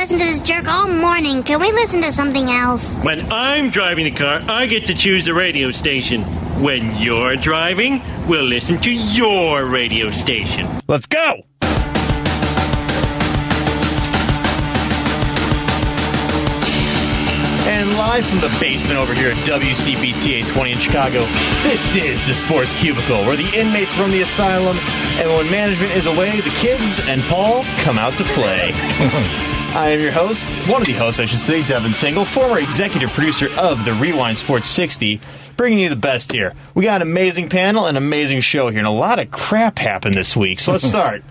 listen to this jerk all morning. Can we listen to something else? When I'm driving the car, I get to choose the radio station. When you're driving, we'll listen to your radio station. Let's go! And live from the basement over here at WCPT 820 in Chicago, this is the Sports Cubicle, where the inmates run the asylum, and when management is away, the kids and Paul come out to play. I am your host, one of the hosts, I should say, Devin Tingle, former executive producer of the Rewind Sports 60, bringing you the best here. We got an amazing panel, an amazing show here, and a lot of crap happened this week, so let's start.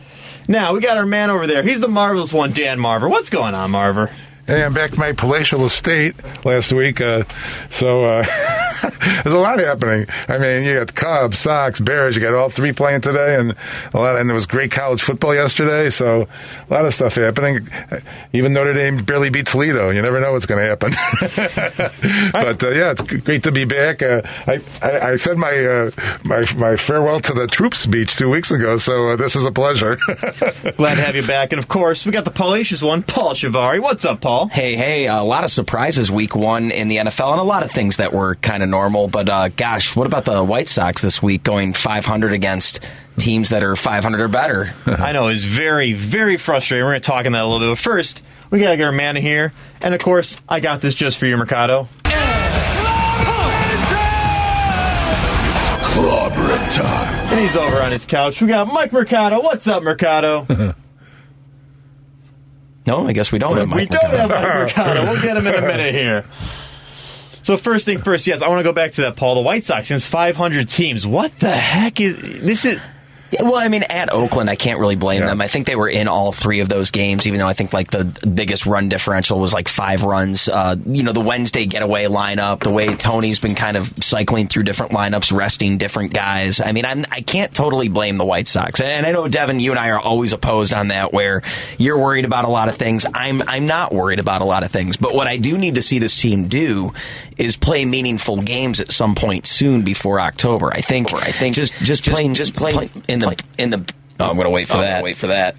Now, we got our man over there. He's the marvelous one, Dan Marver. What's going on, Marver? Hey, I'm back to my palatial estate last week, so there's a lot happening. I mean, you got Cubs, Sox, Bears, you got all three playing today, and there was great college football yesterday, so a lot of stuff happening. Even Notre Dame barely beat Toledo. You never know what's going to happen. But yeah, it's great to be back. I said my farewell to the troops speech 2 weeks ago, so this is a pleasure. Glad to have you back, and of course, we got the Palacious one, Paul Chivari. What's up, Paul? Hey, a lot of surprises week one in the NFL and a lot of things that were kind of normal. But gosh, what about the White Sox this week going 500 against teams that are 500 or better? I know, it's very, very frustrating. We're going to talk on that a little bit. But first, we got to get our man in here. And of course, I got this just for you, Mercado. It's clobbering time. And he's over on his couch. We got Mike Mercado. What's up, Mercado? No, I guess we don't have Mike Mercado. We don't have Mike Mercado. We'll get him in a minute here. So first thing first, yes, I want to go back to that, Paul. The White Sox, since 500 teams. What the heck is this? Well, I mean, at Oakland, I can't really blame them. I think they were in all three of those games, even though I think like the biggest run differential was like 5 runs. The Wednesday getaway lineup, the way Tony's been kind of cycling through different lineups, resting different guys. I mean, I can't totally blame the White Sox. And I know, Devin, you and I are always opposed on that, where you're worried about a lot of things. I'm not worried about a lot of things. But what I do need to see this team do is play meaningful games at some point soon before October. I think just playing in the oh, I'm going to wait for that.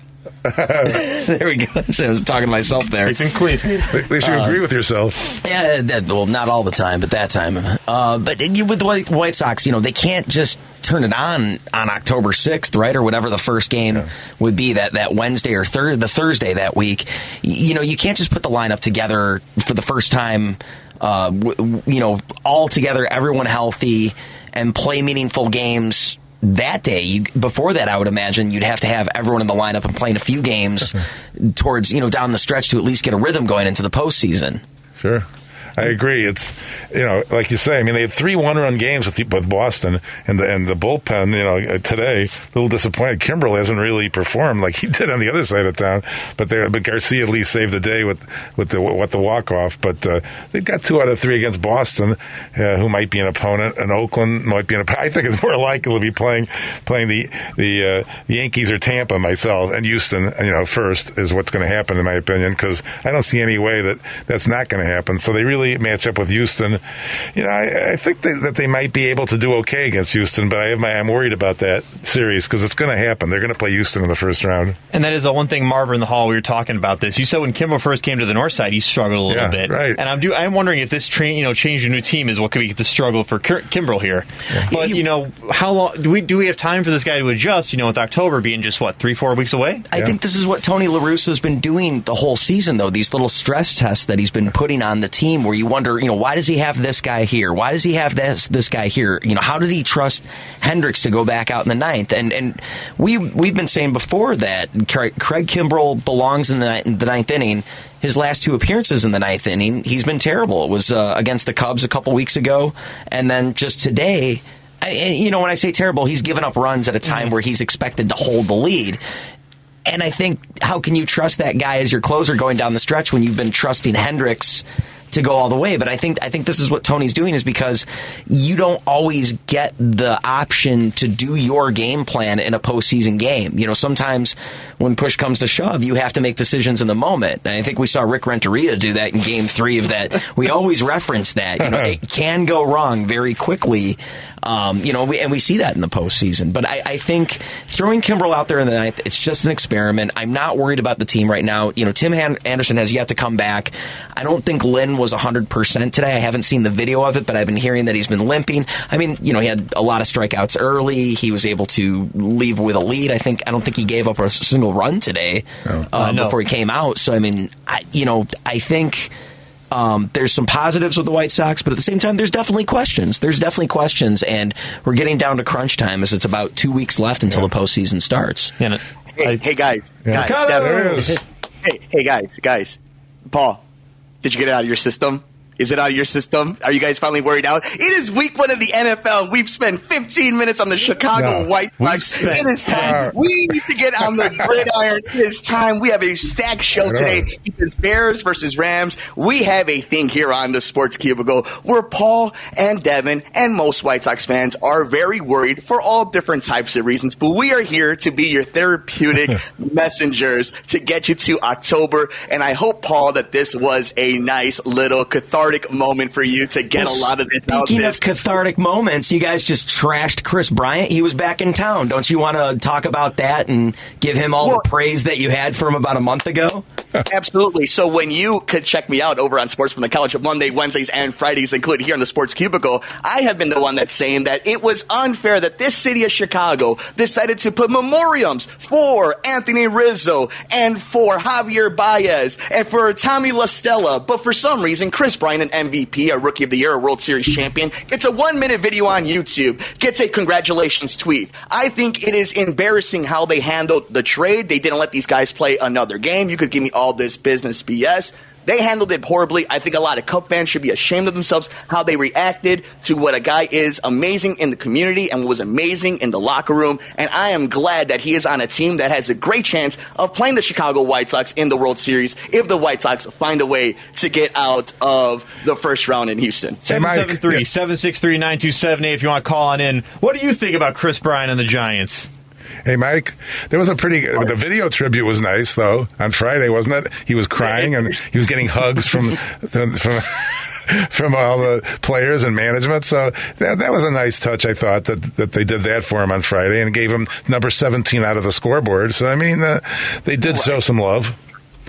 There we go. So I was talking to myself there. At least you agree with yourself. Yeah, well, not all the time, but that time. But with the White Sox, they can't just turn it on October 6th, right, or whatever the first game would be, that Wednesday or the Thursday that week. You can't just put the lineup together for the first time, all together, everyone healthy, and play meaningful games that day. Before that, I would imagine you'd have to have everyone in the lineup and playing a few games towards, down the stretch to at least get a rhythm going into the postseason. Sure. I agree. It's, like you say, I mean, they had 3 one-run games with Boston, and the bullpen, today, a little disappointed. Kimbrel hasn't really performed like he did on the other side of town, but Garcia at least saved the day with the walk-off. But they got 2 out of 3 against Boston, who might be an opponent, and Oakland might be an opponent. I think it's more likely to be playing the Yankees or Tampa myself, and Houston, first is what's going to happen, in my opinion, because I don't see any way that's not going to happen. So they really match up with Houston. I think that they might be able to do okay against Houston, but I'm worried about that series because it's going to happen. They're going to play Houston in the first round. And that is the one thing, Marver, in the hall, we were talking about this. You said when Kimbrel first came to the north side, he struggled a little bit. Right. And I'm wondering if this change to new team is what could be the struggle for Kimbrel here. Yeah. But, how long do we have time for this guy to adjust, with October being just, 3-4 weeks away? I think this is what Tony La Russa's been doing the whole season, though, these little stress tests that he's been putting on the team, where you wonder, why does he have this guy here? Why does he have this guy here? How did he trust Hendricks to go back out in the ninth? And we've been saying before that Craig Kimbrel belongs in the ninth inning. His last 2 appearances in the ninth inning, he's been terrible. It was against the Cubs a couple weeks ago, and then just today. When I say terrible, he's given up runs at a time where he's expected to hold the lead. And I think, how can you trust that guy as your closer going down the stretch when you've been trusting Hendricks to go all the way? But I think this is what Tony's doing, is because you don't always get the option to do your game plan in a postseason game. Sometimes when push comes to shove, you have to make decisions in the moment. And I think we saw Rick Renteria do that in Game 3 of that. We always reference that. It can go wrong very quickly. And we see that in the postseason. But I think throwing Kimbrel out there in the ninth, it's just an experiment. I'm not worried about the team right now. Tim Anderson has yet to come back. I don't think Lynn was 100% today. I haven't seen the video of it, but I've been hearing that he's been limping. I mean, he had a lot of strikeouts early. He was able to leave with a lead. I don't think he gave up a single run today before he came out. So, I mean, I think there's some positives with the White Sox, but at the same time, there's definitely questions. And we're getting down to crunch time as it's about 2 weeks left until the postseason starts. Hey guys. There it is. Hey guys. Paul, did you get it out of your system? Is it out of your system? Are you guys finally worried out? It is week 1 of the NFL. We've spent 15 minutes on the Chicago White Sox. It is time. We need to get on the gridiron. It is time. We have a stacked show today. It is Bears versus Rams. We have a thing here on the Sports Cubicle where Paul and Devin and most White Sox fans are very worried for all different types of reasons. But we are here to be your therapeutic messengers to get you to October. And I hope, Paul, that this was a nice little cathartic moment for you to get a lot of this out. Speaking of cathartic moments, you guys just trashed Chris Bryant. He was back in town. Don't you want to talk about that and give him all the praise that you had for him about a month ago? Absolutely. So when you could check me out over on Sports from the Couch of Monday, Wednesdays, and Fridays, included here in the Sports Cubicle, I have been the one that's saying that it was unfair that this city of Chicago decided to put memoriams for Anthony Rizzo and for Javier Baez and for Tommy La Stella. But for some reason, Chris Bryant, an MVP, a Rookie of the Year, a World Series champion, gets a 1-minute video on YouTube, gets a congratulations tweet. I think it is embarrassing how they handled the trade. They didn't let these guys play another game. You could give me all this business BS. They handled it horribly. I think a lot of Cub fans should be ashamed of themselves how they reacted to what a guy is amazing in the community and was amazing in the locker room. And I am glad that he is on a team that has a great chance of playing the Chicago White Sox in the World Series if the White Sox find a way to get out of the first round in Houston. 773-763-9278 if you want to call on in. What do you think about Chris Bryant and the Giants? Hey, Mike, there was the video tribute was nice, though, on Friday, wasn't it? He was crying, and he was getting hugs from all the players and management. So that was a nice touch, I thought, that they did that for him on Friday and gave him number 17 out of the scoreboard. So, I mean, they did show some love.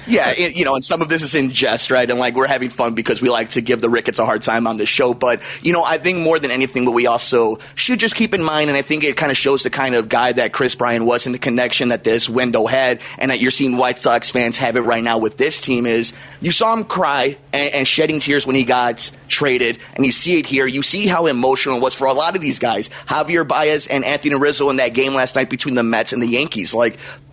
Yeah, and some of this is in jest, right? And, we're having fun because we like to give the Ricketts a hard time on this show. But, I think more than anything, what we also should just keep in mind, and I think it kind of shows the kind of guy that Chris Bryant was and the connection that this window had, and that you're seeing White Sox fans have it right now with this team, is you saw him cry and shedding tears when he got traded, and you see it here. You see how emotional it was for a lot of these guys. Javier Baez and Anthony Rizzo in that game last night between the Mets and the Yankees.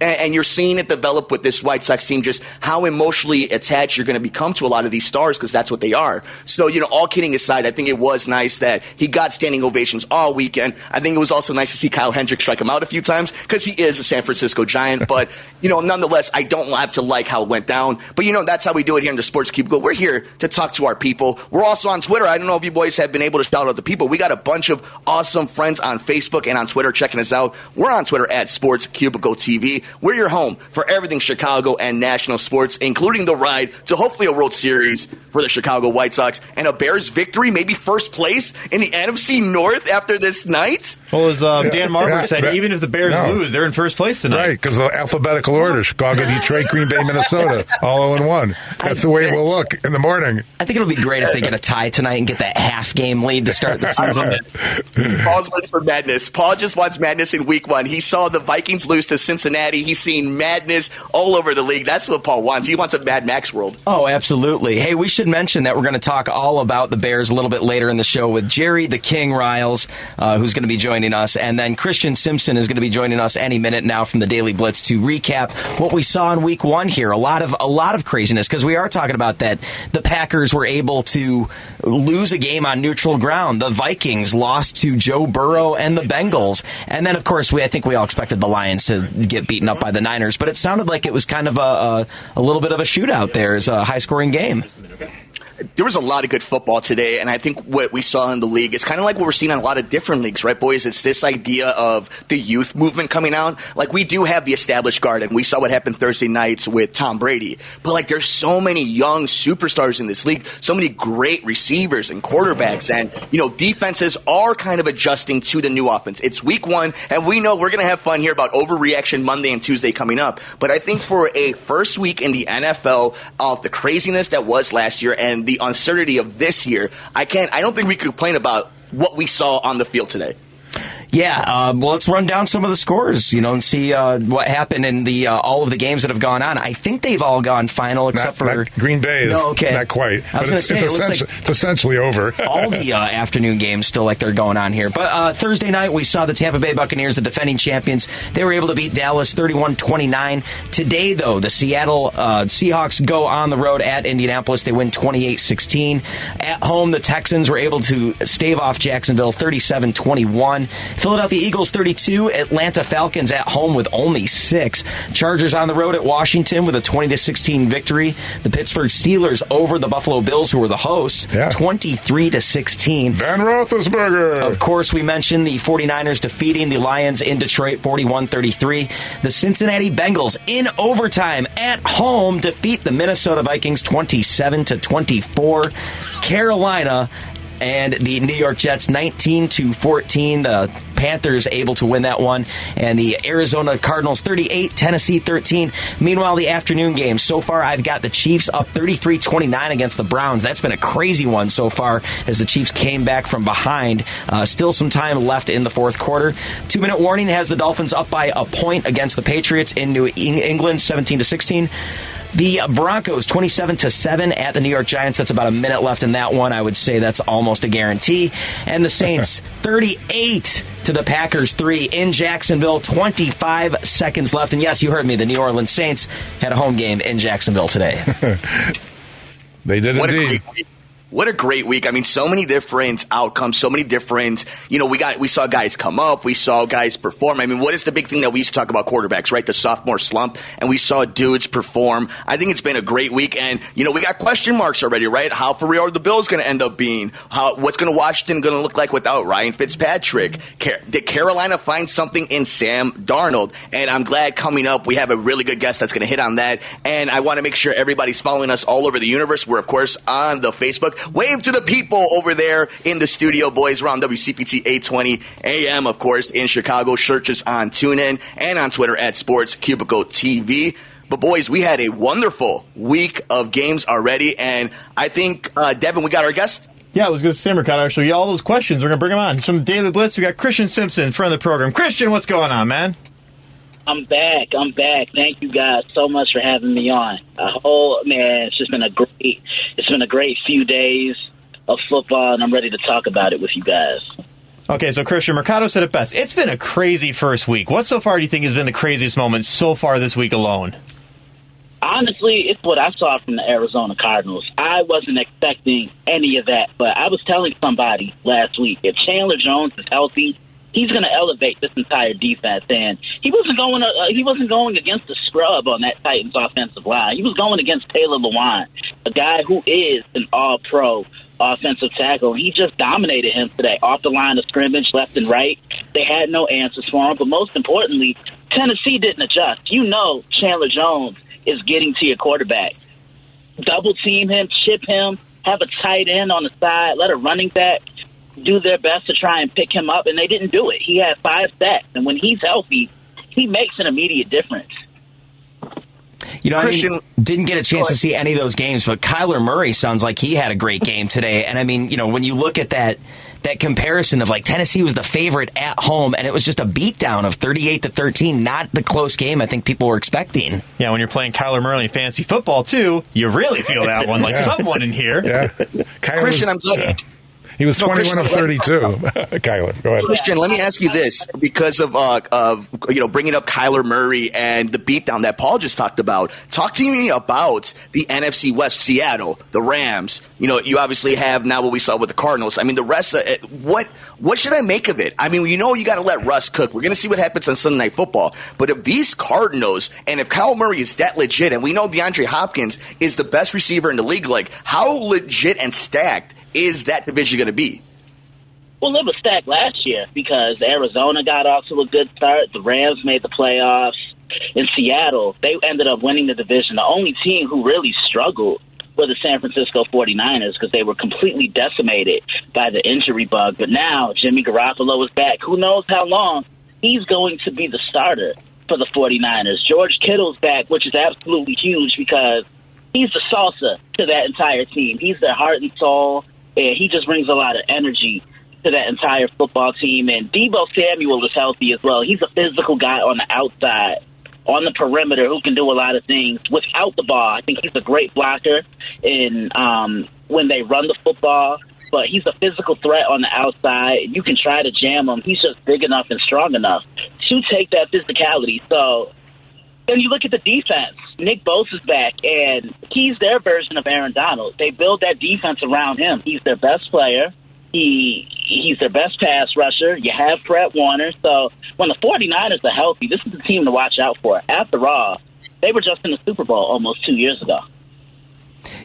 And you're seeing it develop with this White Sox team, just how emotionally attached you're going to become to a lot of these stars, because that's what they are. So, all kidding aside, I think it was nice that he got standing ovations all weekend. I think it was also nice to see Kyle Hendricks strike him out a few times because he is a San Francisco Giant. But, nonetheless, I don't have to like how it went down. But, that's how we do it here in the Sports Cubicle. We're here to talk to our people. We're also on Twitter. I don't know if you boys have been able to shout out the people. We got a bunch of awesome friends on Facebook and on Twitter checking us out. We're on Twitter at Sports Cubicle TV. We're your home for everything Chicago and national sports, including the ride to hopefully a World Series for the Chicago White Sox and a Bears victory, maybe first place in the NFC North after this night. Well, as Dan Marver said, even if the Bears lose, they're in first place tonight. Right, because the alphabetical order: Chicago, Detroit, Green Bay, Minnesota, all 0-1. That's the way it will look in the morning. I think it'll be great if they get a tie tonight and get that half-game lead to start the season. Paul's ready for madness. Paul just wants madness in week 1. He saw the Vikings lose to Cincinnati. He's seen madness all over the league. That's what Paul wants. He wants a Mad Max world. Oh, absolutely. Hey, we should mention that we're going to talk all about the Bears a little bit later in the show with Jerry the King Riles, who's going to be joining us. And then Christian Simpson is going to be joining us any minute now from the Daily Blitz to recap what we saw in week 1 here. A lot of craziness, because we are talking about that. The Packers were able to lose a game on neutral ground. The Vikings lost to Joe Burrow and the Bengals. And then, of course, I think we all expected the Lions to get beaten up by the Niners. But it sounded like it was kind of a little bit of a shootout there. It's a high-scoring game. there was a lot of good football today, and I think what we saw in the league is kind of like what we're seeing in a lot of different leagues, right, boys? It's this idea of the youth movement coming out. Like, we do have the established guard, and we saw what happened Thursday nights with Tom Brady. But, like, there's so many young superstars in this league, so many great receivers and quarterbacks, and, defenses are kind of adjusting to the new offense. It's week one, and we know we're going to have fun here about overreaction Monday and Tuesday coming up. But I think for a first week in the NFL of the craziness that was last year and the uncertainty of this year, I don't think we could complain about what we saw on the field today. Yeah, well, let's run down some of the scores, and see what happened in the all of the games that have gone on. I think they've all gone final except for Green Bay. Not quite. I was going to say it's essentially over. All the afternoon games still like they're going on here. But Thursday night we saw the Tampa Bay Buccaneers, the defending champions. They were able to beat Dallas 31-29. Today, though, the Seattle Seahawks go on the road at Indianapolis. They win 28-16. At home, the Texans were able to stave off Jacksonville 37-21. Philadelphia Eagles 32, Atlanta Falcons at home with only 6. Chargers on the road at Washington with a 20-16 victory. The Pittsburgh Steelers over the Buffalo Bills, who were the hosts, 23-16. Ben Roethlisberger. Of course, we mentioned the 49ers defeating the Lions in Detroit 41-33. The Cincinnati Bengals in overtime at home defeat the Minnesota Vikings 27-24. Carolina and the New York Jets 19-14. The Panthers able to win that one. And the Arizona Cardinals 38, Tennessee 13. Meanwhile, the afternoon game, so far I've got the Chiefs up 33-29 against the Browns. That's been a crazy one so far as the Chiefs came back from behind. Still some time left in the fourth quarter. 2-minute warning has the Dolphins up by a point against the Patriots in New England 17-16. The Broncos 27-7 at the New York Giants. That's about a minute left in that one. I would say that's almost a guarantee. And the Saints 38 to the Packers 3 in Jacksonville. 25 seconds left. And yes, you heard me. The New Orleans Saints had a home game in Jacksonville today. They did indeed. What a great week. I mean, so many different outcomes, so many different, we saw guys come up, we saw guys perform. I mean, what is the big thing that we used to talk about quarterbacks, right? The sophomore slump, and we saw dudes perform. I think it's been a great week, and, we got question marks already, right? How for real are the Bills going to end up being? What's Washington going to look like without Ryan Fitzpatrick? Did Carolina find something in Sam Darnold? And I'm glad coming up we have a really good guest that's going to hit on that, and I want to make sure everybody's following us all over the universe. We're, of course, on the Facebook. Wave to the people over there in the studio, boys. We're on WCPT 820 AM, of course, in Chicago. Search us on TuneIn and on Twitter at Sports Cubicle TV. But, boys, we had a wonderful week of games already, and I think, Devin, we got our guest. Yeah, I was going to say, Mercado, actually, all those questions, we're going to bring them on. From Daily Blitz, we got Christian Simpson, friend of the program. Christian, what's going on, man? I'm back. Thank you guys so much for having me on. It's been a great few days of football, and I'm ready to talk about it with you guys. Okay, so Christian, Mercado said it best. It's been a crazy first week. What so far do you think has been the craziest moment so far this week alone? Honestly, it's what I saw from the Arizona Cardinals. I wasn't expecting any of that, but I was telling somebody last week, if Chandler Jones is healthy, he's going to elevate this entire defense. And he wasn't going against the scrub on that Titans offensive line. He was going against Taylor Lewan, a guy who is an all-pro offensive tackle. He just dominated him today off the line of scrimmage, left and right. They had no answers for him. But most importantly, Tennessee didn't adjust. Chandler Jones is getting to your quarterback. Double team him, chip him, have a tight end on the side, let a running back do their best to try and pick him up, and they didn't do it. He had 5 sacks, and when he's healthy, he makes an immediate difference. Christian, I didn't get a chance to see any of those games, but Kyler Murray sounds like he had a great game today. And when you look at that comparison of Tennessee was the favorite at home, and it was just a beatdown of 38-13, not the close game I think people were expecting. Yeah, when you're playing Kyler Murray in fantasy football too, you really feel that one, someone in here. Yeah, Christian, I'm glad. He was 21 of 32. Kyler, go ahead. Christian, let me ask you this, because of bringing up Kyler Murray and the beatdown that Paul just talked about. Talk to me about the NFC West, Seattle, the Rams. You obviously have now what we saw with the Cardinals. I mean, the rest of it, what should I make of it? I mean, you got to let Russ cook. We're going to see what happens on Sunday Night Football. But if these Cardinals, and if Kyle Murray is that legit, and we know DeAndre Hopkins is the best receiver in the league, like, how legit and stacked is that division going to be? Well, it was stacked last year because Arizona got off to a good start. The Rams made the playoffs. In Seattle, they ended up winning the division. The only team who really struggled were the San Francisco 49ers because they were completely decimated by the injury bug. But now Jimmy Garoppolo is back. Who knows how long he's going to be the starter for the 49ers. George Kittle's back, which is absolutely huge because he's the salsa to that entire team. He's their heart and soul, and he just brings a lot of energy to that entire football team. And Deebo Samuel is healthy as well. He's a physical guy on the outside, on the perimeter, who can do a lot of things without the ball. I think he's a great blocker in when they run the football, but he's a physical threat on the outside. You can try to jam him. He's just big enough and strong enough to take that physicality. So then you look at the defense. Nick Bosa's back, and he's their version of Aaron Donald. They build that defense around him. He's their best player. He's their best pass rusher. You have Fred Warner. So when the 49ers are healthy, this is the team to watch out for. After all, they were just in the Super Bowl almost 2 years ago.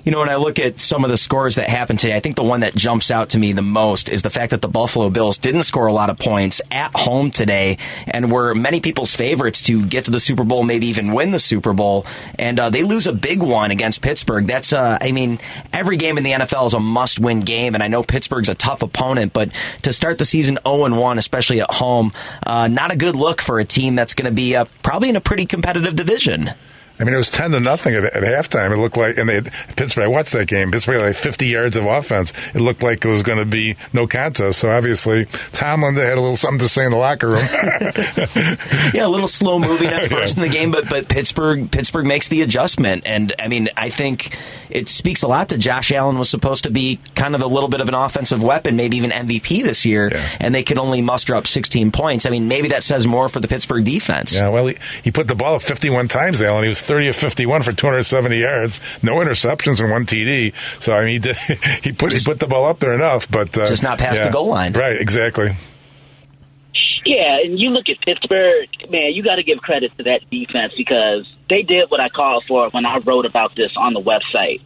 When I look at some of the scores that happened today, I think the one that jumps out to me the most is the fact that the Buffalo Bills didn't score a lot of points at home today and were many people's favorites to get to the Super Bowl, maybe even win the Super Bowl. And they lose a big one against Pittsburgh. That's, every game in the NFL is a must-win game, and I know Pittsburgh's a tough opponent, but to start the season 0-1, especially at home, not a good look for a team that's going to be probably in a pretty competitive division. I mean, it was 10-0 at halftime. It looked like, and Pittsburgh, I watched that game. Pittsburgh had like 50 yards of offense. It looked like it was going to be no contest. So obviously, Tomlin had a little something to say in the locker room. Yeah, a little slow moving at first in the game, but Pittsburgh makes the adjustment. And I mean, I think it speaks a lot to Josh Allen was supposed to be kind of a little bit of an offensive weapon, maybe even MVP this year, and they could only muster up 16 points. I mean, maybe that says more for the Pittsburgh defense. Yeah, well, he put the ball up 51 times, Allen. He was 30 of 51 for 270 yards, no interceptions and one TD. So I mean, he put the ball up there enough, but just not past the goal line. Right, exactly. Yeah, and you look at Pittsburgh, man, you got to give credit to that defense because they did what I called for when I wrote about this on the website.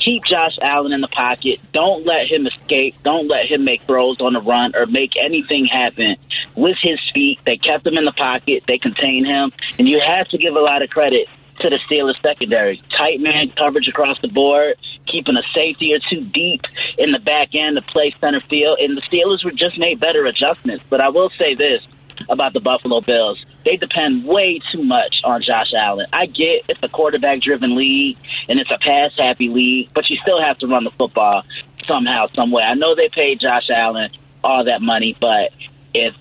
Keep Josh Allen in the pocket. Don't let him escape. Don't let him make throws on the run or make anything happen with his feet. They kept him in the pocket. They contained him. And you have to give a lot of credit to the Steelers secondary. Tight man coverage across the board, keeping a safety or two deep in the back end to play center field. And the Steelers were just made better adjustments. But I will say this about the Buffalo Bills. They depend way too much on Josh Allen. I get it's a quarterback-driven league and it's a pass-happy league, but you still have to run the football somehow, some way. I know they paid Josh Allen all that money, but if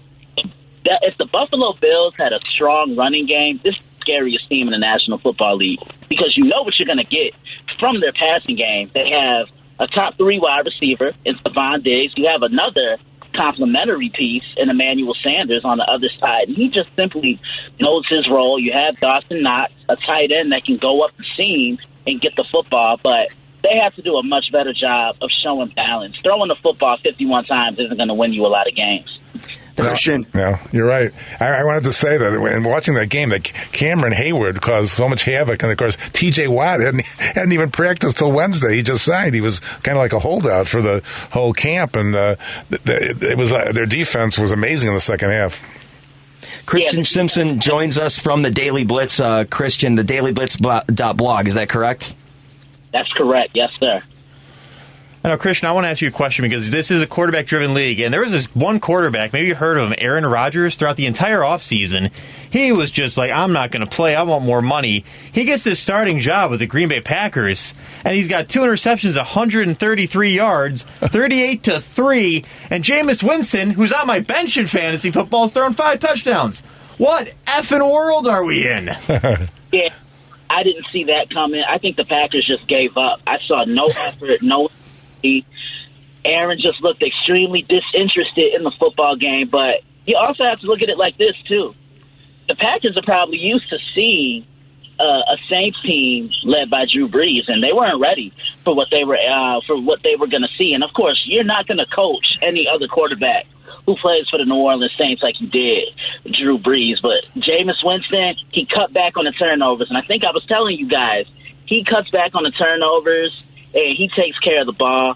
the Buffalo Bills had a strong running game, this is the scariest team in the National Football League because you know what you're going to get from their passing game. They have a top 3 wide receiver in Stephon Diggs. You have another complementary piece in Emmanuel Sanders on the other side. And he just simply knows his role. You have Dawson Knox, a tight end that can go up the seam and get the football, but they have to do a much better job of showing balance. Throwing the football 51 times isn't going to win you a lot of games. Christian. Yeah, you're right. I wanted to say that in watching that game, that Cameron Hayward caused so much havoc, and of course T.J. Watt hadn't even practiced till Wednesday. He just signed. He was kind of like a holdout for the whole camp, and it was their defense was amazing in the second half. Christian Simpson joins us from the Daily Blitz. Christian, the dailyblitz.blog. Is that correct? That's correct. Yes, sir. Now, Christian, I want to ask you a question because this is a quarterback-driven league, and there was this one quarterback, maybe you heard of him, Aaron Rodgers, throughout the entire offseason. He was just like, I'm not going to play, I want more money. He gets this starting job with the Green Bay Packers, and he's got 2 interceptions, 133 yards, 38-3, and Jameis Winston, who's on my bench in fantasy football, is throwing 5 touchdowns. What effing world are we in? Yeah, I didn't see that coming. I think the Packers just gave up. I saw no effort, no. Aaron just looked extremely disinterested in the football game. But you also have to look at it like this, too. The Packers are probably used to seeing a Saints team led by Drew Brees, and they weren't ready for what they were going to see. And, of course, you're not going to coach any other quarterback who plays for the New Orleans Saints like you did Drew Brees. But Jameis Winston, he cut back on the turnovers. And I think I was telling you guys, he cuts back on the turnovers, and he takes care of the ball.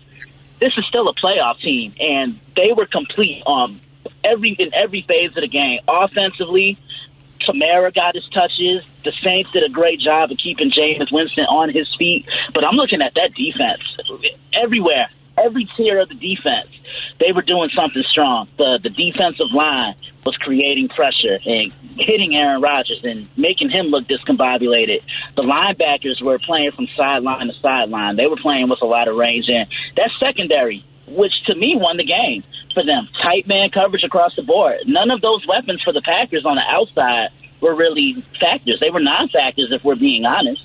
This is still a playoff team, and they were complete in every phase of the game. Offensively, Kamara got his touches. The Saints did a great job of keeping Jameis Winston on his feet. But I'm looking at that defense. Everywhere, every tier of the defense, they were doing something strong. The defensive line was creating pressure and hitting Aaron Rodgers and making him look discombobulated. The linebackers were playing from sideline to sideline. They were playing with a lot of range. And that secondary, which to me won the game for them. Tight man coverage across the board. None of those weapons for the Packers on the outside were really factors. They were non-factors, if we're being honest.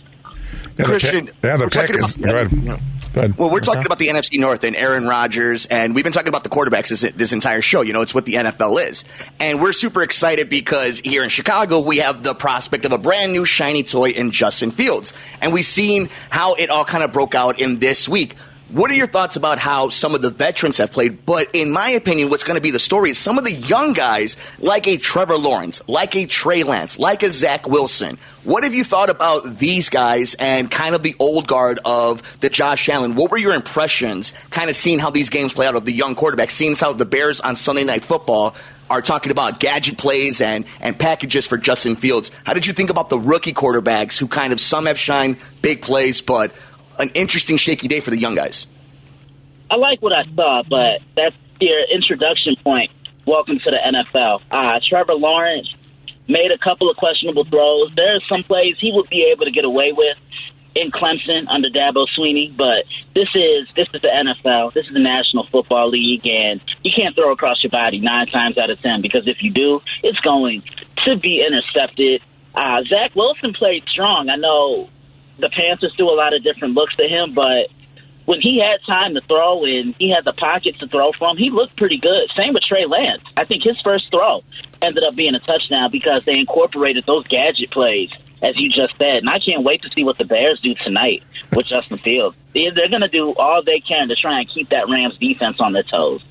Yeah, Christian, the Packers. Go ahead. Well, we're talking about the NFC North and Aaron Rodgers, and we've been talking about the quarterbacks this entire show. You know, it's what the NFL is. And we're super excited because here in Chicago, we have the prospect of a brand new shiny toy in Justin Fields. And we've seen how it all kind of broke out in this week. What are your thoughts about how some of the veterans have played? But in my opinion, what's going to be the story is some of the young guys, like a Trevor Lawrence, like a Trey Lance, like a Zach Wilson. What have you thought about these guys and kind of the old guard of the Josh Allen? What were your impressions kind of seeing how these games play out of the young quarterbacks, seeing how the Bears on Sunday Night Football are talking about gadget plays and packages for Justin Fields? How did you think about the rookie quarterbacks who kind of some have shined big plays, but an interesting shaky day for the young guys? I like what I saw, but that's your introduction point. Welcome to the NFL. Trevor Lawrence made a couple of questionable throws. There are some plays he would be able to get away with in Clemson under Dabo Swinney, but this is the NFL. This is the National Football League, and you can't throw across your body 9 times out of 10 because if you do, it's going to be intercepted. Zach Wilson played strong. I know the Panthers do a lot of different looks to him, but when he had time to throw and he had the pockets to throw from, he looked pretty good. Same with Trey Lance. I think his first throw ended up being a touchdown because they incorporated those gadget plays, as you just said. And I can't wait to see what the Bears do tonight with Justin Fields. They're going to do all they can to try and keep that Rams defense on their toes.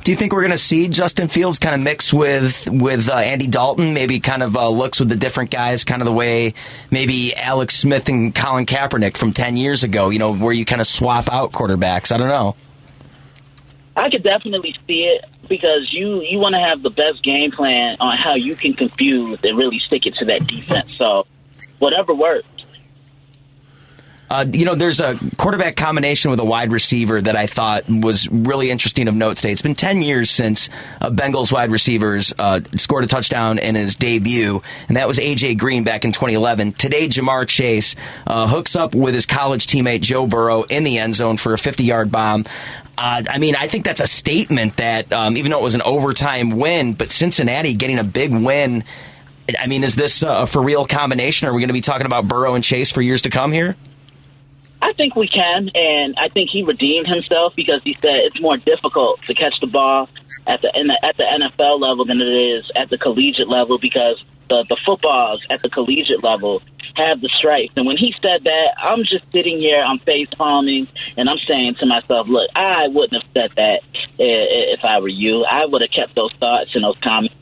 Do you think we're going to see Justin Fields kind of mix with Andy Dalton, maybe kind of looks with the different guys, kind of the way maybe Alex Smith and Colin Kaepernick from 10 years ago, you know, where you kind of swap out quarterbacks? I don't know. I could definitely see it because you want to have the best game plan on how you can confuse and really stick it to that defense. So whatever works. There's a quarterback combination with a wide receiver that I thought was really interesting of note today. It's been 10 years since Bengals wide receivers scored a touchdown in his debut, and that was A.J. Green back in 2011. Today, Jamar Chase hooks up with his college teammate Joe Burrow in the end zone for a 50-yard bomb. I think that's a statement that even though it was an overtime win, but Cincinnati getting a big win, is this a for real combination? Are we going to be talking about Burrow and Chase for years to come here? I think we can, and I think he redeemed himself because he said it's more difficult to catch the ball at the NFL level than it is at the collegiate level because the footballs at the collegiate level have the stripes. And when he said that, I'm just sitting here, I'm face palming, and I'm saying to myself, look, I wouldn't have said that if I were you. I would have kept those thoughts and those comments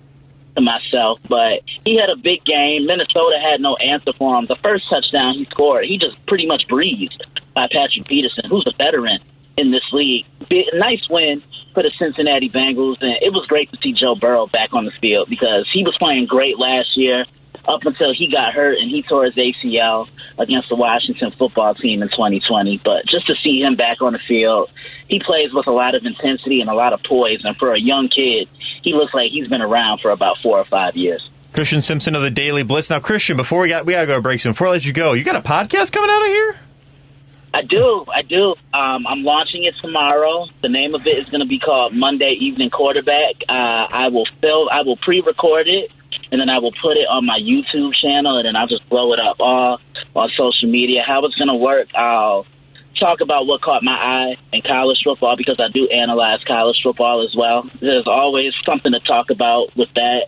to myself, but he had a big game. Minnesota had no answer for him. The first touchdown he scored, he just pretty much breezed by Patrick Peterson, who's a veteran in this league. Nice win for the Cincinnati Bengals, and it was great to see Joe Burrow back on the field because he was playing great last year up until he got hurt and he tore his ACL against the Washington football team in 2020. But just to see him back on the field, he plays with a lot of intensity and a lot of poise, and for a young kid, he looks like he's been around for about 4 or 5 years. Christian Simpson of the Daily Blitz. Now, Christian, before we got to go to break soon. Before I let you go, you got a podcast coming out of here? I do. I'm launching it tomorrow. The name of it is going to be called Monday Evening Quarterback. I will pre-record it, and then I will put it on my YouTube channel, and then I'll just blow it up all on social media. How it's going to work, I'll talk about what caught my eye in college football because I do analyze college football as well. There's always something to talk about with that.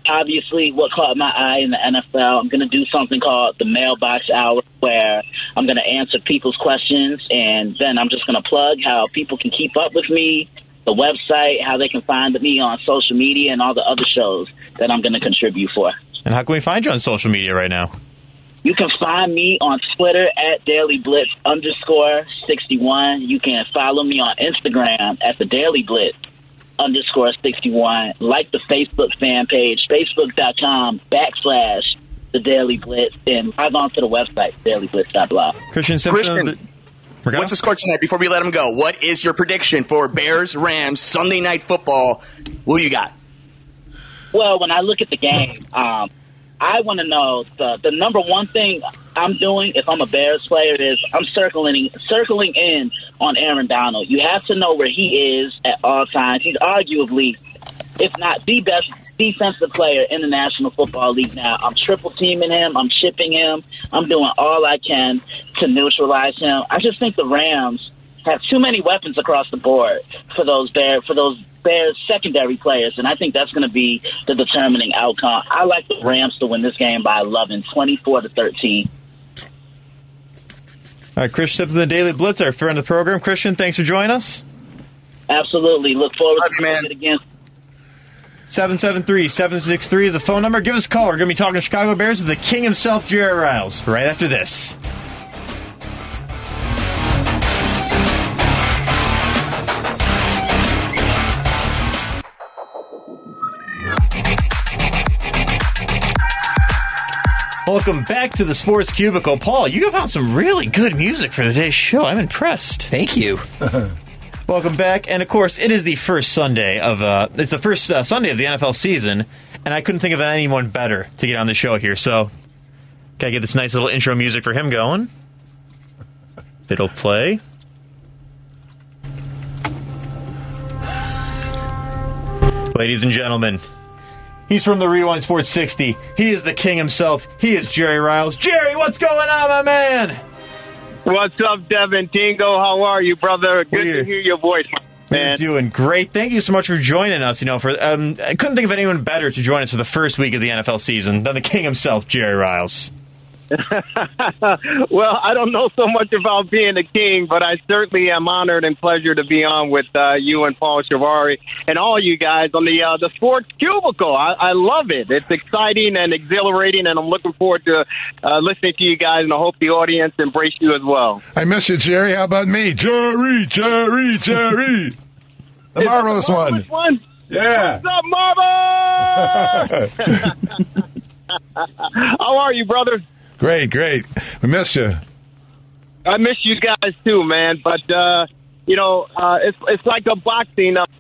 Obviously, what caught my eye in the NFL, I'm going to do something called the Mailbox Hour, where I'm going to answer people's questions, and then I'm just going to plug how people can keep up with me, the website, how they can find me on social media, and all the other shows that I'm going to contribute for. And how can we find you on social media right now? You can find me on Twitter at DailyBlitz_61. You can follow me on Instagram at the Daily Blitz _61. Like the Facebook fan page, facebook.com/the Daily Blitz, and log on to the website, dailyblitz.blog. Christian Simpson. What's the score tonight before we let him go? What is your prediction for Bears-Rams Sunday Night Football? What do you got? Well, when I look at the game, I want to know the number one thing I'm doing if I'm a Bears player is I'm circling in on Aaron Donald. You have to know where he is at all times. He's arguably, if not the best defensive player in the National Football League now. I'm triple teaming him. I'm chipping him. I'm doing all I can to neutralize him. I just think the Rams have too many weapons across the board for those Bears secondary players, and I think that's going to be the determining outcome. I like the Rams to win this game by 11, 24-13. All right, Christian Simpson, the Daily Blitz, our friend of the program. Christian, thanks for joining us. Absolutely. Look forward to seeing it again. 773-763 is the phone number. Give us a call. We're going to be talking Chicago Bears with the king himself, Jerry Riles, right after this. Welcome back to the Sports Cubicle. Paul, you have found some really good music for today's show. I'm impressed. Thank you. Welcome back. And, of course, it is the first Sunday of it's the first Sunday of the NFL season, and I couldn't think of anyone better to get on the show here. So, gotta get this nice little intro music for him going. It'll play. Ladies and gentlemen, he's from the Rewind Sports 60. He is the king himself. He is Jerry Riles. Jerry, what's going on, my man? What's up, Devin Tingle? How are you, brother? Good to hear your voice, man. You're doing great. Thank you so much for joining us. I couldn't think of anyone better to join us for the first week of the NFL season than the king himself, Jerry Riles. Well, I don't know so much about being a king, but I certainly am honored and pleasure to be on with you and Paul Chivari and all you guys on the Sports Cubicle. I love it. It's exciting and exhilarating, and I'm looking forward to listening to you guys, and I hope the audience embrace you as well. I miss you, Jerry. How about me? Jerry. The marvelous one. Yeah. What's up, Marver? How are you, brother? Great. We miss you. I miss you guys too, man. But it's like a boxing match.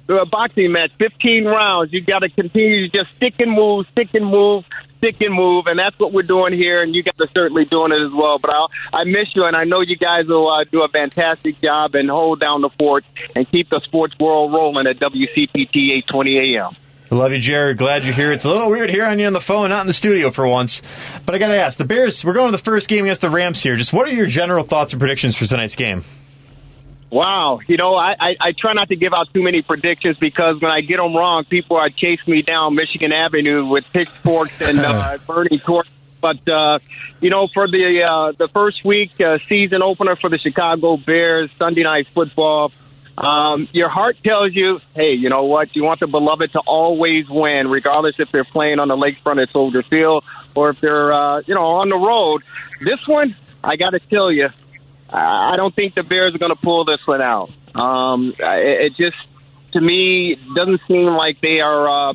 15 rounds. You got to continue to just stick and move, and that's what we're doing here. And you guys are certainly doing it as well. But I miss you, and I know you guys will do a fantastic job and hold down the fort and keep the sports world rolling at WCPT 820 AM. I love you, Jerry. Glad you're here. It's a little weird hearing you on the phone, not in the studio for once. But I got to ask, the Bears, we're going to the first game against the Rams here. Just what are your general thoughts and predictions for tonight's game? Wow. I try not to give out too many predictions because when I get them wrong, people are chasing me down Michigan Avenue with pitchforks and burning torches. But, for the first week season opener for the Chicago Bears, Sunday Night Football, your heart tells you, hey, you know what? You want the beloved to always win, regardless if they're playing on the lakefront at Soldier Field or if they're, on the road. This one, I got to tell you, I don't think the Bears are going to pull this one out. It just, to me, doesn't seem like they are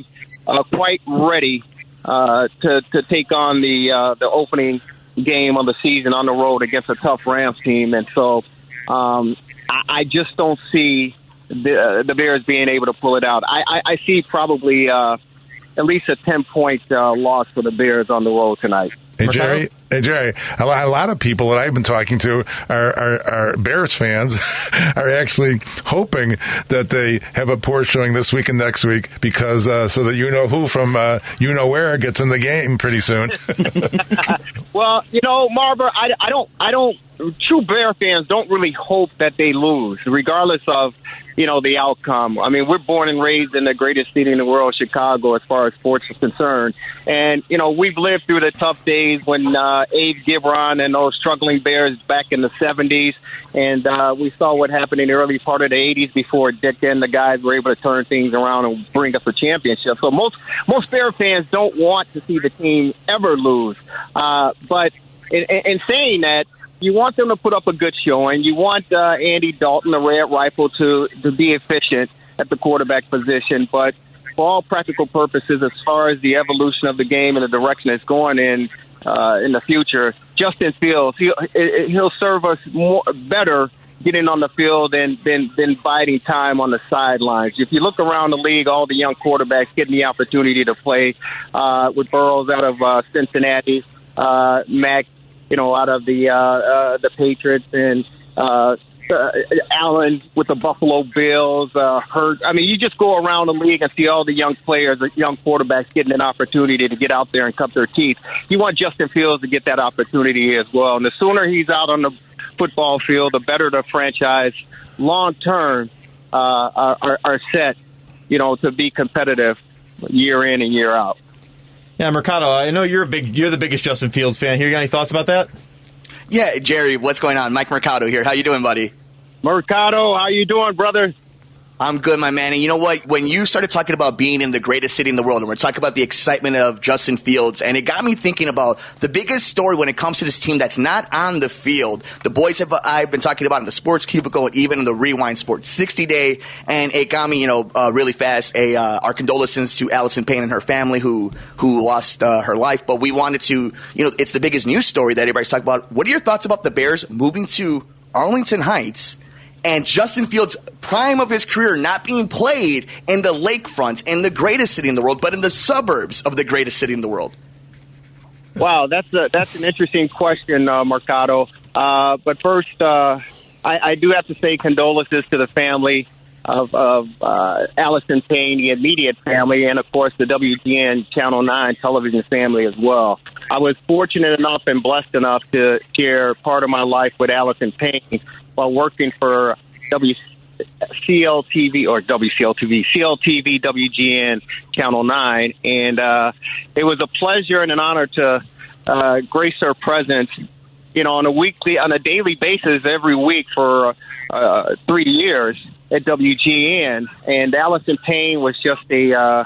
quite ready to take on the opening game of the season on the road against a tough Rams team. And so I just don't see the Bears being able to pull it out. I see probably at least a 10-point loss for the Bears on the road tonight. Hey, Jerry, Hey, Jerry, a lot of people that I've been talking to are Bears fans are actually hoping that they have a poor showing this week and next week because so that who from where gets in the game pretty soon. Well, Marver, I don't. True Bear fans don't really hope that they lose, regardless of, the outcome. I mean, we're born and raised in the greatest city in the world, Chicago, as far as sports is concerned. And, we've lived through the tough days when Abe Gibron and those struggling Bears back in the 70s. And we saw what happened in the early part of the 80s before Dick and the guys were able to turn things around and bring us a championship. So most Bear fans don't want to see the team ever lose. But in saying that, you want them to put up a good showing. You want Andy Dalton, the Red Rifle, to be efficient at the quarterback position. But for all practical purposes, as far as the evolution of the game and the direction it's going in the future, Justin Fields, he'll serve us better getting on the field than biding time on the sidelines. If you look around the league, all the young quarterbacks getting the opportunity to play with Burrows out of Cincinnati, Mac, out of the Patriots, and Allen with the Buffalo Bills, Hurt. I mean, you just go around the league and see all the young players, the young quarterbacks getting an opportunity to get out there and cut their teeth. You want Justin Fields to get that opportunity as well. And the sooner he's out on the football field, the better the franchise long-term are set, to be competitive year in and year out. Yeah, Mercado, I know you're the biggest Justin Fields fan here. You got any thoughts about that? Yeah, Jerry, what's going on? Mike Mercado here. How you doing, buddy? Mercado, how you doing, brother? I'm good, my man. And you know what? When you started talking about being in the greatest city in the world, and we're talking about the excitement of Justin Fields, and it got me thinking about the biggest story when it comes to this team that's not on the field. The boys I've been talking about in the Sports Cubicle and even in the Rewind Sports 60 Day, and it got me, really fast. Our condolences to Allison Payne and her family who lost her life. But we wanted to, it's the biggest news story that everybody's talking about. What are your thoughts about the Bears moving to Arlington Heights? And Justin Fields' prime of his career not being played in the lakefront, in the greatest city in the world, but in the suburbs of the greatest city in the world. Wow, that's an interesting question, Mercado. But first, I do have to say condolences to the family of Allison Payne, the immediate family, and, of course, the WGN Channel 9 television family as well. I was fortunate enough and blessed enough to share part of my life with Allison Payne while working for CLTV, WGN Channel 9. And it was a pleasure and an honor to grace her presence, on a daily basis every week for 3 years at WGN. And Allison Payne was just a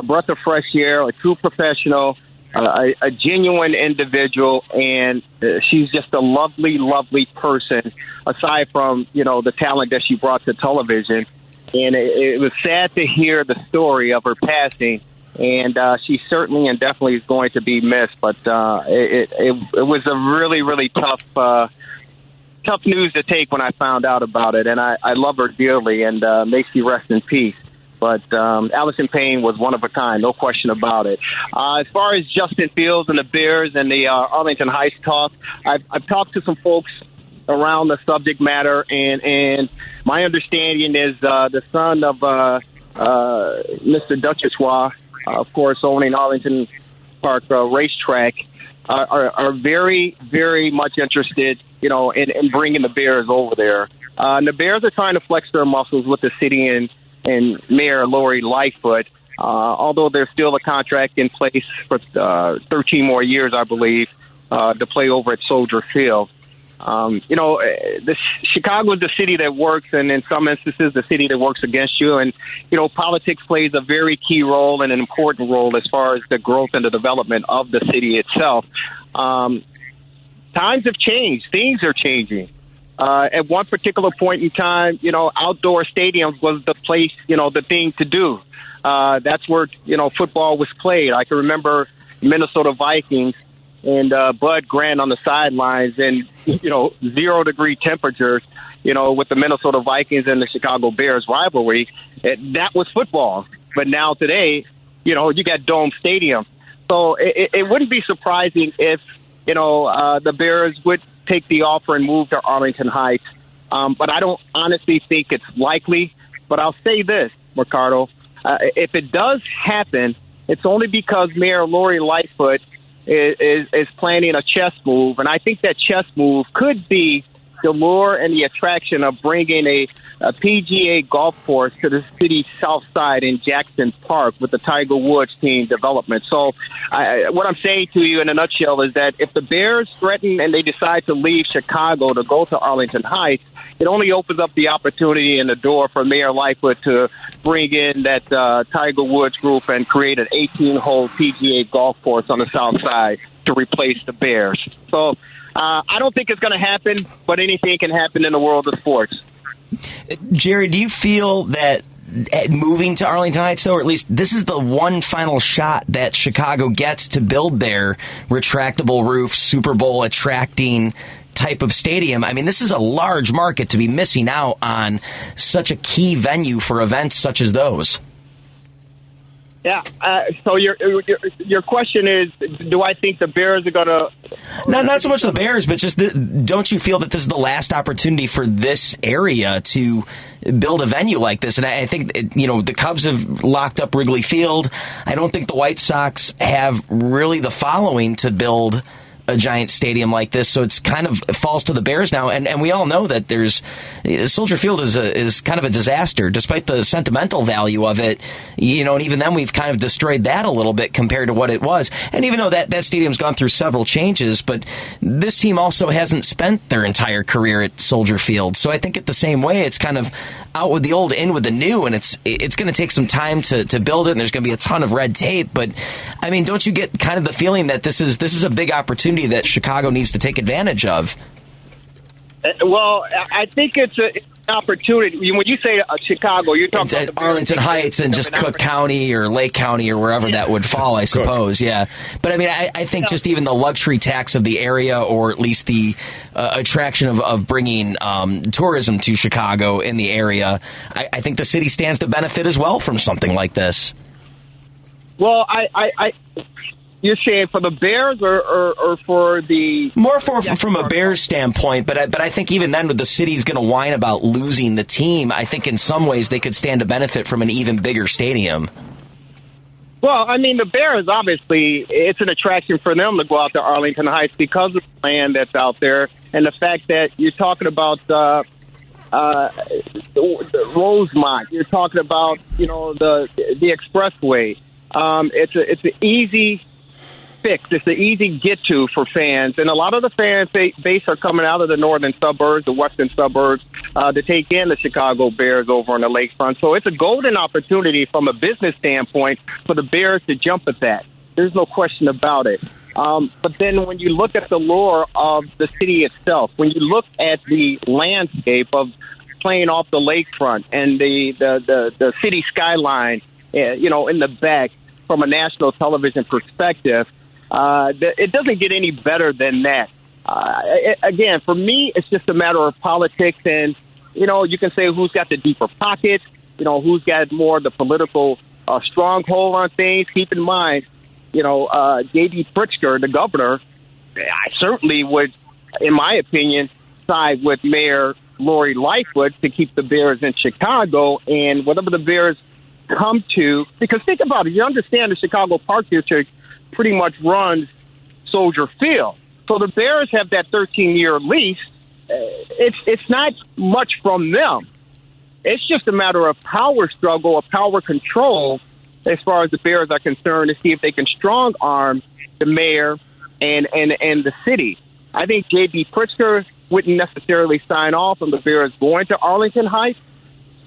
breath of fresh air, a true professional, a genuine individual, and she's just a lovely, lovely person, aside from, the talent that she brought to television. And it was sad to hear the story of her passing, and she certainly and definitely is going to be missed. But it was a really, really tough news to take when I found out about it, and I love her dearly, and may she rest in peace. But Allison Payne was one of a kind, no question about it. As far as Justin Fields and the Bears and the Arlington Heights talk, I've talked to some folks around the subject matter, and my understanding is the son of Mr. Duchessois, of course, owning Arlington Park Racetrack, are very, very much interested, in bringing the Bears over there. And the Bears are trying to flex their muscles with the city and Mayor Lori Lightfoot, although there's still a contract in place for 13 more years, I believe, to play over at Soldier Field. Chicago is the city that works, and in some instances, the city that works against you. And, politics plays a very key role and an important role as far as the growth and the development of the city itself. Times have changed. Things are changing. At one particular point in time, outdoor stadiums was the place, the thing to do. That's where, football was played. I can remember Minnesota Vikings and Bud Grant on the sidelines and, 0-degree temperatures, with the Minnesota Vikings and the Chicago Bears rivalry. That was football. But now today, you got Dome Stadium. So it wouldn't be surprising if the Bears would take the offer and move to Arlington Heights. But I don't honestly think it's likely. But I'll say this, Mercado. If it does happen, it's only because Mayor Lori Lightfoot is planning a chess move. And I think that chess move could be the lure and the attraction of bringing a PGA golf course to the city's south side in Jackson Park with the Tiger Woods team development. So what I'm saying to you in a nutshell is that if the Bears threaten and they decide to leave Chicago to go to Arlington Heights, it only opens up the opportunity and the door for Mayor Lightfoot to bring in that Tiger Woods group and create an 18-hole PGA golf course on the south side to replace the Bears. So I don't think it's going to happen, but anything can happen in the world of sports. Jerry, do you feel that moving to Arlington Heights, though, or at least this is the one final shot that Chicago gets to build their retractable roof, Super Bowl attracting type of stadium? I mean, this is a large market to be missing out on such a key venue for events such as those. Yeah. So your question is, do I think the Bears are going to? Not so much the Bears, but just don't you feel that this is the last opportunity for this area to build a venue like this? And I think the Cubs have locked up Wrigley Field. I don't think the White Sox have really the following to build a giant stadium like this, so it's kind of falls to the Bears now, and we all know that Soldier Field is kind of a disaster, despite the sentimental value of it, and even then we've kind of destroyed that a little bit compared to what it was. And even though that stadium's gone through several changes, but this team also hasn't spent their entire career at Soldier Field, so I think at the same way it's kind of out with the old, in with the new, and it's going to take some time to build it, and there's going to be a ton of red tape. But I mean, don't you get kind of the feeling that this is a big opportunity that Chicago needs to take advantage of? Well, I think it's an opportunity. When you say Chicago, you're talking about Arlington Heights and just Cook County or Lake County or wherever that would fall, I suppose. Yeah, but I mean, I think just even the luxury tax of the area, or at least the attraction of bringing tourism to Chicago in the area, I think the city stands to benefit as well from something like this. Well, you're saying for the Bears or for the... More from a Bears standpoint, but I think even then, with the city's going to whine about losing the team, I think in some ways they could stand to benefit from an even bigger stadium. Well, I mean, the Bears, obviously, it's an attraction for them to go out to Arlington Heights because of the land that's out there and the fact that you're talking about Rosemont. You're talking about, the expressway. It's an easy fix. It's an easy get-to for fans. And a lot of the fan base are coming out of the northern suburbs, the western suburbs, to take in the Chicago Bears over on the lakefront. So it's a golden opportunity from a business standpoint for the Bears to jump at that. There's no question about it. But then when you look at the lure of the city itself, when you look at the landscape of playing off the lakefront and the city skyline, in the back from a national television perspective, it doesn't get any better than that. Again, for me, it's just a matter of politics, and you can say who's got the deeper pockets, who's got more of the political stronghold on things. Keep in mind, J.B. Pritzker, the governor, I certainly would, in my opinion, side with Mayor Lori Lightfoot to keep the Bears in Chicago, and whatever the Bears come to, because think about it, you understand the Chicago Park District pretty much runs Soldier Field. So the Bears have that 13-year lease. It's not much from them. It's just a matter of power struggle, of power control, as far as the Bears are concerned, to see if they can strong-arm the mayor and the city. I think J.B. Pritzker wouldn't necessarily sign off on the Bears going to Arlington Heights,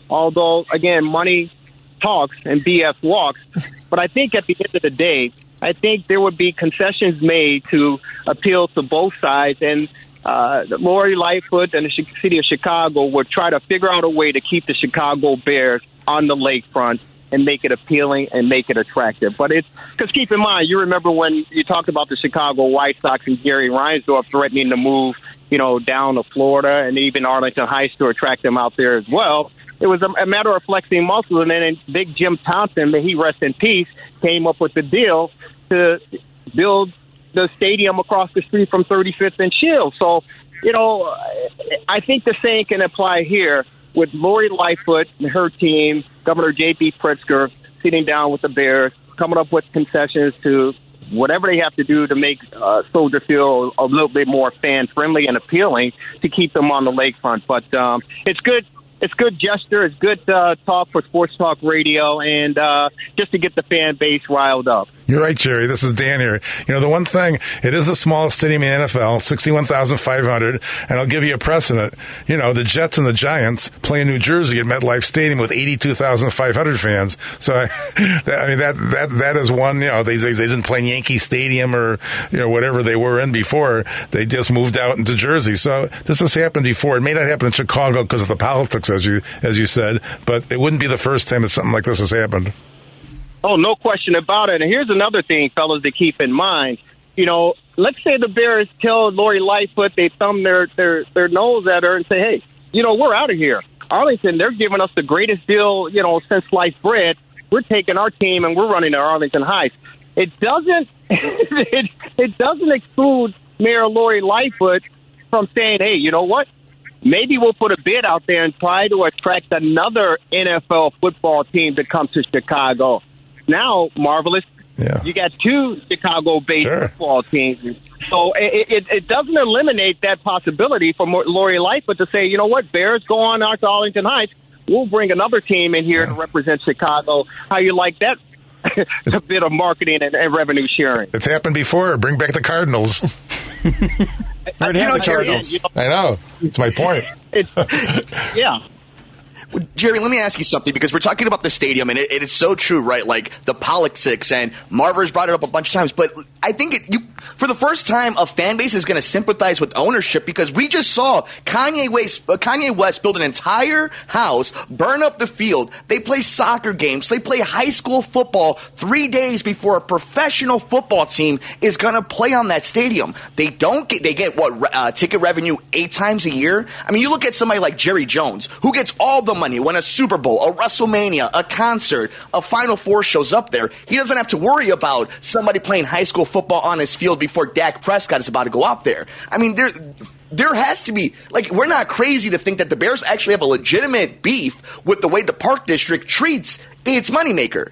although, again, money talks and BS walks. But I think at the end of the day, I think there would be concessions made to appeal to both sides, and Lori Lightfoot and the city of Chicago would try to figure out a way to keep the Chicago Bears on the lakefront and make it appealing and make it attractive. But because keep in mind, you remember when you talked about the Chicago White Sox and Gary Reinsdorf threatening to move, down to Florida and even Arlington Heights to attract them out there as well. It was a matter of flexing muscles, and then Big Jim Thompson, may he rest in peace, came up with the deal to build the stadium across the street from 35th and Shield. So, I think the same can apply here with Lori Lightfoot and her team, Governor J.B. Pritzker, sitting down with the Bears, coming up with concessions to whatever they have to do to make Soldier Field a little bit more fan-friendly and appealing to keep them on the lakefront. But it's good. It's good gesture. It's good talk for Sports Talk Radio, and just to get the fan base riled up. You're right, Jerry. This is Dan here. The one thing, it is the smallest stadium in the NFL, 61,500, and I'll give you a precedent. The Jets and the Giants play in New Jersey at MetLife Stadium with 82,500 fans. So, that is one, they didn't play in Yankee Stadium or, whatever they were in before. They just moved out into Jersey. So this has happened before. It may not happen in Chicago because of the politics, as you said, but it wouldn't be the first time that something like this has happened. Oh, no question about it. And here's another thing, fellas, to keep in mind. Let's say the Bears tell Lori Lightfoot, they thumb their nose at her and say, hey, we're out of here. Arlington, they're giving us the greatest deal, since sliced bread. We're taking our team and we're running to Arlington Heights. It doesn't it doesn't exclude Mayor Lori Lightfoot from saying, hey, you know what? Maybe we'll put a bid out there and try to attract another NFL football team to come to Chicago. Now, Marvelous, you got two Chicago-based football teams. So it doesn't eliminate that possibility for Lori Lightfoot to say, you know what, Bears, go on out to Arlington Heights. We'll bring another team in here to represent Chicago. How you like that? A bit of marketing and revenue sharing. It's happened before. Bring back the Cardinals. I know. It's my point. Jerry, let me ask you something, because we're talking about the stadium, and it's so true, right? Like the politics, and Marver's brought it up a bunch of times, but I think for the first time, a fan base is going to sympathize with ownership, because we just saw Kanye West build an entire house, burn up the field. They play soccer games. They play high school football 3 days before a professional football team is going to play on that stadium. They get ticket revenue 8 times a year. I mean, you look at somebody like Jerry Jones, who gets all the money when a Super Bowl, a WrestleMania, a concert, a Final Four shows up there. He doesn't have to worry about somebody playing high school football on his field before Dak Prescott is about to go out there. I mean, there has to be, we're not crazy to think that the Bears actually have a legitimate beef with the way the Park District treats its moneymaker.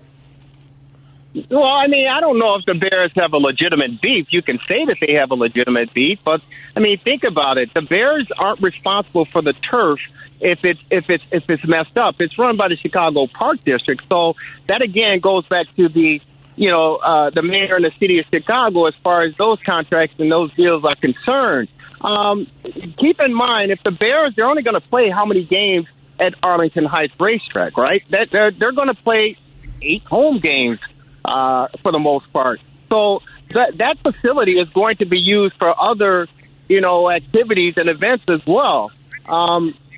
Well, I mean, I don't know if the Bears have a legitimate beef. You can say that they have a legitimate beef, but, I mean, think about it. The Bears aren't responsible for the turf if it's messed up. It's run by the Chicago Park District. So that, again, goes back to the mayor and the city of Chicago as far as those contracts and those deals are concerned. Keep in mind, if the Bears, they're only going to play how many games at Arlington Heights Racetrack, right? They're going to play 8 home games for the most part. So that facility is going to be used for other, activities and events as well.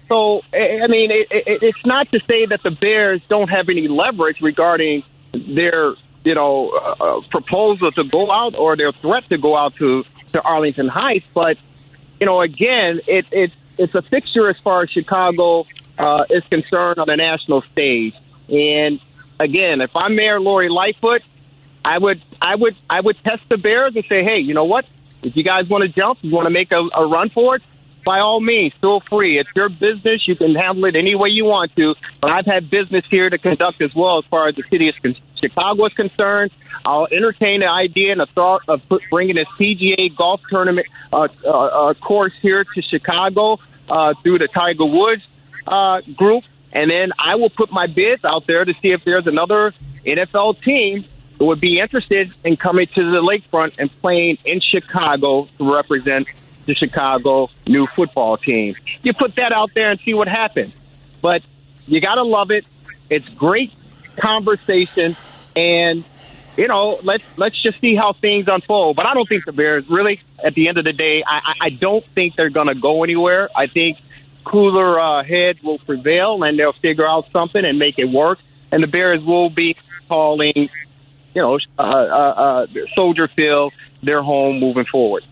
So, I mean, it's not to say that the Bears don't have any leverage regarding their, proposal to go out or their threat to go out to Arlington Heights. But, again, it's a fixture as far as Chicago is concerned on the national stage. And, again, if I'm Mayor Lori Lightfoot, I would test the Bears and say, hey, you know what? If you guys want to jump, you want to make a run for it, by all means, feel free. It's your business. You can handle it any way you want to. But I've had business here to conduct as well as far as the city of Chicago is concerned. I'll entertain the idea and the thought of bringing this PGA golf tournament course here to Chicago through the Tiger Woods group. And then I will put my bids out there to see if there's another NFL team who would be interested in coming to the lakefront and playing in Chicago to represent the Chicago new football team. You put that out there and see what happens. But you got to love it. It's great conversation. And, let's just see how things unfold. But I don't think the Bears really, at the end of the day, I don't think they're going to go anywhere. I think cooler heads will prevail, and they'll figure out something and make it work. And the Bears will be calling, Soldier Field their home moving forward.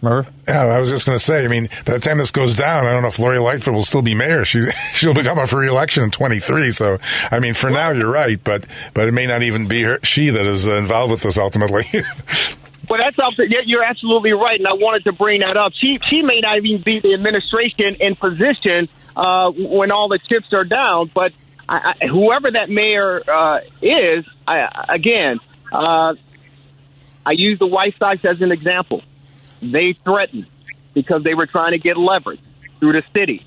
Merv? Yeah, I was just going to say, I mean, by the time this goes down, I don't know if Lori Lightfoot will still be mayor. She'll become up for re-election in 23. So, I mean, for now, you're right, but it may not even be she that is involved with this ultimately. Well, that's something. You're absolutely right, and I wanted to bring that up. She may not even be the administration in position when all the chips are down, but whoever that mayor is, I use the White Sox as an example. They threatened because they were trying to get leverage through the city.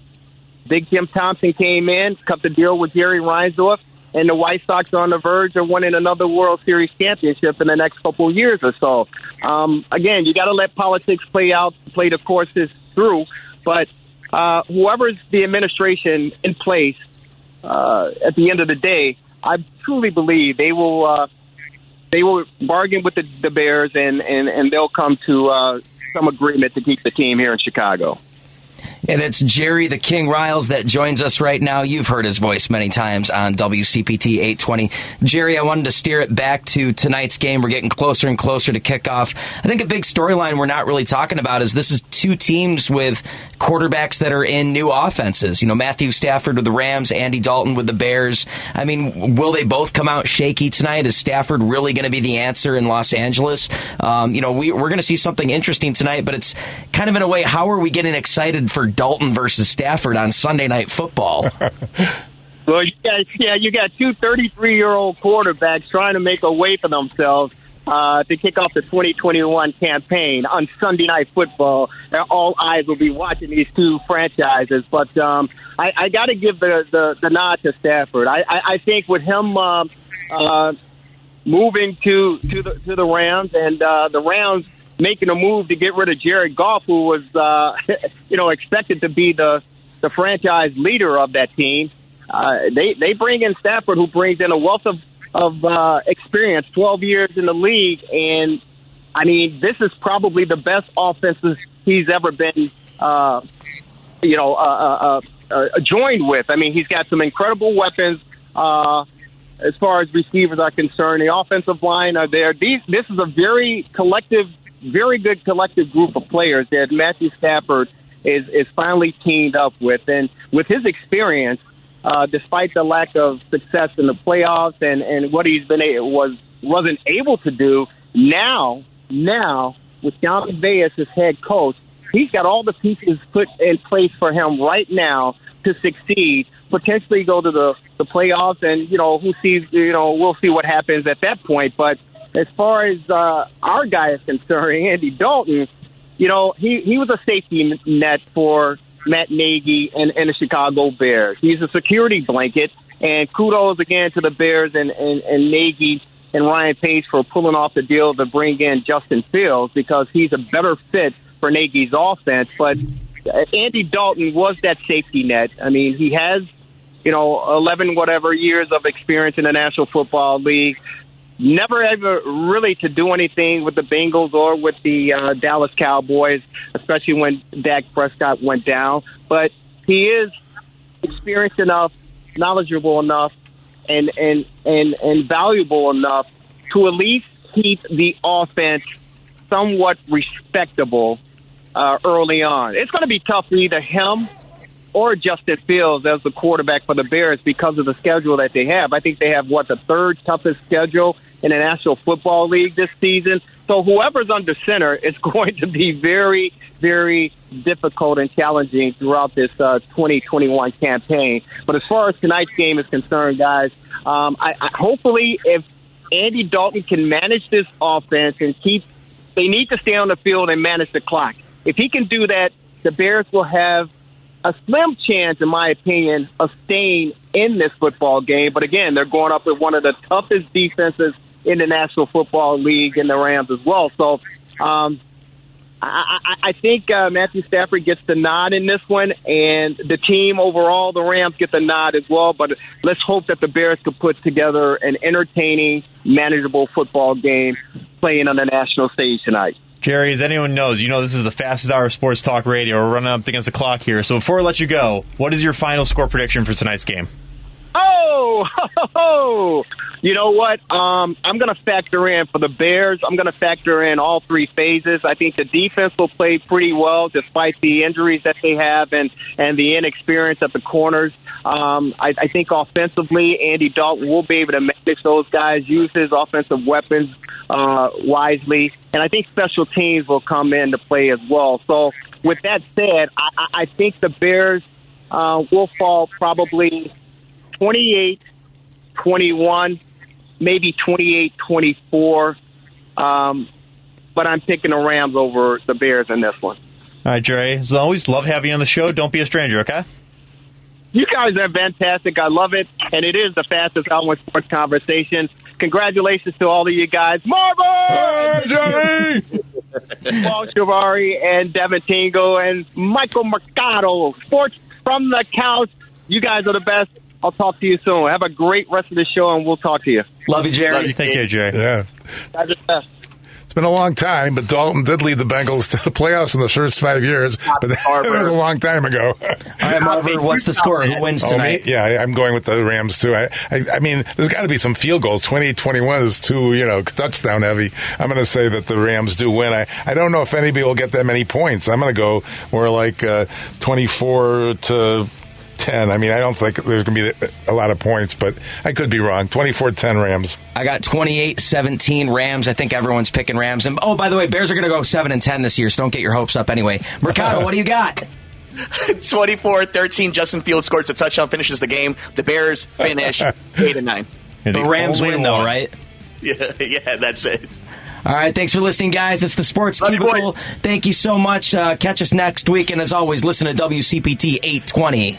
Big Jim Thompson came in, cut the deal with Jerry Reinsdorf, and the White Sox are on the verge of winning another World Series championship in the next couple of years or so. Again, you got to let politics play the courses through, but whoever's the administration in place, at the end of the day, I truly believe they will bargain with the Bears and they'll come to some agreement to keep the team here in Chicago. And it's Jerry the King Riles that joins us right now. You've heard his voice many times on WCPT 820. Jerry, I wanted to steer it back to tonight's game. We're getting closer and closer to kickoff. I think a big storyline we're not really talking about is this is two teams with quarterbacks that are in new offenses. You know, Matthew Stafford with the Rams, Andy Dalton with the Bears. I mean, will they both come out shaky tonight? Is Stafford really going to be the answer in Los Angeles? We're going to see something interesting tonight, but it's kind of in a way, how are we getting excited for Dalton versus Stafford on Sunday Night Football? Well, you got two 33-year-old quarterbacks trying to make a way for themselves to kick off the 2021 campaign on Sunday Night Football. All eyes will be watching these two franchises, but I got to give the nod to Stafford. I think with him moving to the Rams and the Rams making a move to get rid of Jared Goff, who was expected to be the franchise leader of that team. They bring in Stafford, who brings in a wealth of experience, 12 years in the league, and I mean, this is probably the best offenses he's ever been joined with. I mean, he's got some incredible weapons as far as receivers are concerned. The offensive line are there. This is a very good collective group of players that Matthew Stafford is finally teamed up with. And with his experience, despite the lack of success in the playoffs and what he's wasn't able to do, now with John McVay as his head coach, he's got all the pieces put in place for him right now to succeed, potentially go to the playoffs, and we'll see what happens at that point. But as far as our guy is concerned, Andy Dalton, he was a safety net for Matt Nagy and the Chicago Bears. He's a security blanket, and kudos again to the Bears and Nagy and Ryan Pace for pulling off the deal to bring in Justin Fields, because he's a better fit for Nagy's offense. But Andy Dalton was that safety net. I mean, he has 11 whatever years of experience in the National Football League. Never ever really to do anything with the Bengals or with the Dallas Cowboys, especially when Dak Prescott went down. But he is experienced enough, knowledgeable enough, and valuable enough to at least keep the offense somewhat respectable early on. It's going to be tough for either him or Justin Fields as the quarterback for the Bears because of the schedule that they have. I think they have, the third toughest schedule in the National Football League this season. So whoever's under center is going to be very, very difficult and challenging throughout this 2021 campaign. But as far as tonight's game is concerned, guys, I hopefully if Andy Dalton can manage this offense and they need to stay on the field and manage the clock. If he can do that, the Bears will have a slim chance, in my opinion, of staying in this football game. But again, they're going up with one of the toughest defenses in the National Football League in the Rams as well. So I think Matthew Stafford gets the nod in this one, and the team overall, the Rams, get the nod as well. But let's hope that the Bears can put together an entertaining, manageable football game playing on the national stage tonight. Jerry, as anyone knows, this is the fastest hour of sports talk radio. We're running up against the clock here. So before we let you go, what is your final score prediction for tonight's game? You know what? I'm going to factor in for the Bears. I'm going to factor in all three phases. I think the defense will play pretty well despite the injuries that they have and the inexperience at the corners. I think offensively, Andy Dalton will be able to manage those guys, use his offensive weapons wisely. And I think special teams will come into play as well. So with that said, I think the Bears will fall probably 28-21. Maybe 28-24, but I'm picking the Rams over the Bears in this one. All right, Jerry. As always, love having you on the show. Don't be a stranger, okay? You guys are fantastic. I love it, and it is the fastest hour sports conversation. Congratulations to all of you guys. MARVER! Hey, Johnny! Paul Chivari and Devin Tingle and Michael Mercado. Sports from the couch. You guys are the best. I'll talk to you soon. Have a great rest of the show, and we'll talk to you. Love you, Jerry. Love you. Take care, Jerry. Yeah. Guys are the best. It's been a long time, but Dalton did lead the Bengals to the playoffs in the first 5 years, but that was a long time ago. All right, Marver, what's the score? Who wins tonight? I'm going with the Rams, too. I mean, there's got to be some field goals. 20-21 is too, touchdown heavy. I'm going to say that the Rams do win. I don't know if anybody will get that many points. I'm going to go more like 24-10. I mean, I don't think there's going to be a lot of points, but I could be wrong. 24-10 Rams. I got 28-17 Rams. I think everyone's picking Rams. And by the way, Bears are going to go 7-10 this year, so don't get your hopes up anyway. Mercado, what do you got? 24-13. Justin Fields scores a touchdown, finishes the game. The Bears finish 8-9. The Rams win, though, right? Yeah, that's it. All right, thanks for listening, guys. It's the Sports Cubicle. Thank you so much. Catch us next week, and as always, listen to WCPT 820.